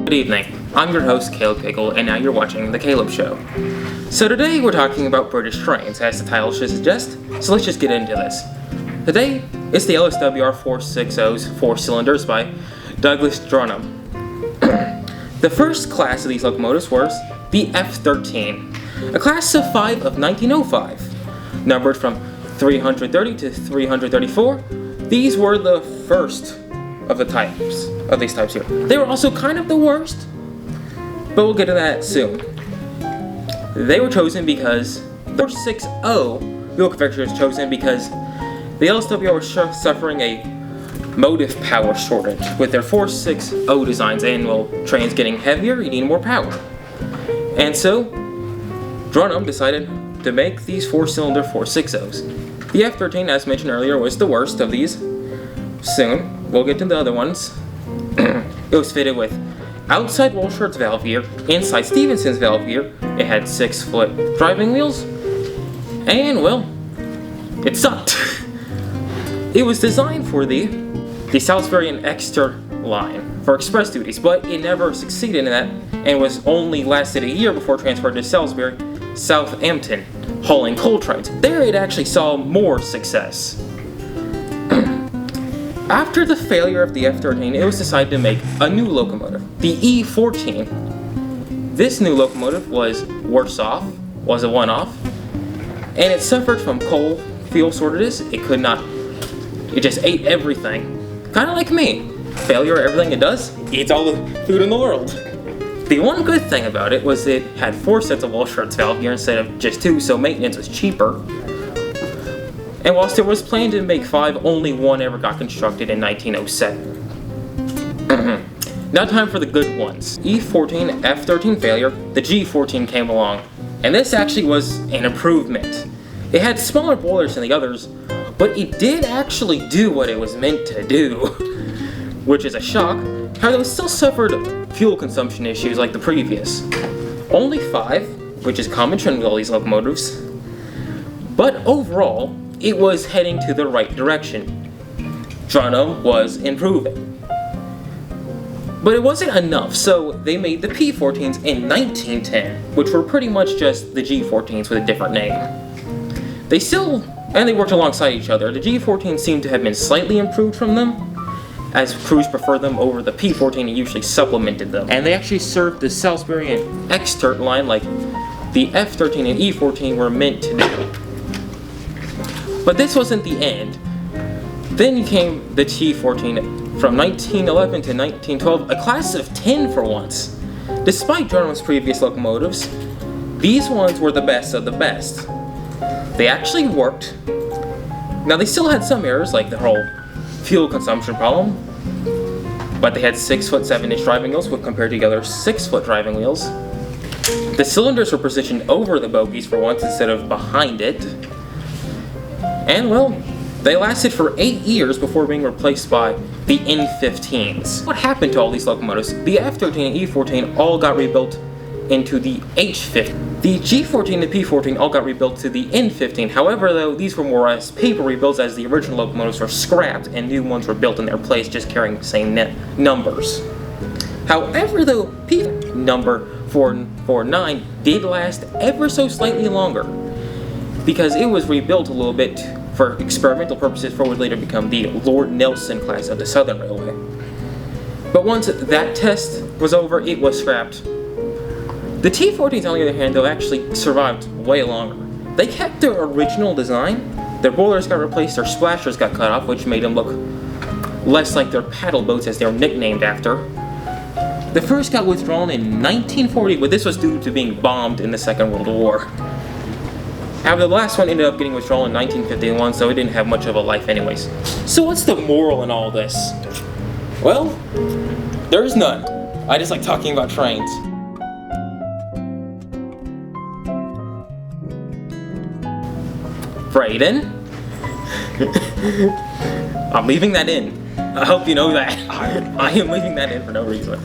Good evening, I'm your host Caleb Cagle, and now you're watching The Caleb Show. So today we're talking about British trains, as the title should suggest, so let's just get into this. Today, it's the LSWR 460's 4 cylinders by Douglas Dronham. The first class of these locomotives was the F13, a class of 5 of 1905. Numbered from 330 to 334, these were the first of these types here. They were also kind of the worst, but we'll get to that soon. They were chosen because the 460 wheel configuration was chosen because the LSWR was suffering a motive power shortage with their 460 designs, and well, trains getting heavier, you need more power. And so, Dronham decided to make these 4-cylinder 460s. The F13, as mentioned earlier, was the worst of these. Soon, we'll get to the other ones. It was fitted with outside Walshart's valve gear, inside Stephenson's valve gear. It had 6-foot driving wheels, and well, it sucked. It was designed for the Salisbury and Exeter line for express duties, but it never succeeded in that, and was only lasted a year before transferred to Salisbury, Southampton, hauling coal trains. There it actually saw more success. After the failure of the F13, it was decided to make a new locomotive, the E14. This new locomotive was worse off, was a one-off, and it suffered from coal fuel shortages. It just ate everything. Kind of like me. Failure at everything it does, eats all the food in the world. The one good thing about it was it had 4 sets of Walshart's valve gear instead of just 2, so maintenance was cheaper. And whilst there was planned to make 5, only 1 ever got constructed in 1907. Now time for the good ones. E14, F13 failure, the G14 came along. And this actually was an improvement. It had smaller boilers than the others, but it did actually do what it was meant to do, which is a shock. However, it still suffered fuel consumption issues like the previous. Only 5, which is common trend with all these locomotives, but overall, it was heading to the right direction. Dronham was improving. But it wasn't enough, so they made the P14s in 1910, which were pretty much just the G14s with a different name. They worked alongside each other. The G14 seemed to have been slightly improved from them, as crews preferred them over the P14 and usually supplemented them. And they actually served the Salisbury and Exeter line like the F13 and E14 were meant to do. But this wasn't the end. Then came the T14 from 1911 to 1912, a class of 10 for once. Despite Dronham's previous locomotives, these ones were the best of the best. They actually worked. Now they still had some errors, like the whole fuel consumption problem, but they had 6-foot 7-inch driving wheels compared to the other 6-foot driving wheels. The cylinders were positioned over the bogies for once instead of behind it. And well, they lasted for 8 years before being replaced by the N15s. What happened to all these locomotives? The F13 and E14 all got rebuilt into the H15. The G14 and P14 all got rebuilt to the N15. However, though, these were more or less paper rebuilds, as the original locomotives were scrapped and new ones were built in their place, just carrying the same numbers. However, though, P number 449 did last ever so slightly longer, because it was rebuilt a little bit for experimental purposes for what would later become the Lord Nelson class of the Southern Railway. But once that test was over, it was scrapped. The T14s, on the other hand, though, actually survived way longer. They kept their original design. Their boilers got replaced, their splashers got cut off, which made them look less like their paddle boats, as they were nicknamed after. The first got withdrawn in 1940, but this was due to being bombed in the Second World War. However, the last one ended up getting withdrawn in 1951, so it didn't have much of a life anyways. So what's the moral in all this? Well, there's none. I just like talking about trains. For Aden, I'm leaving that in. I hope you know that. I am leaving that in for no reason.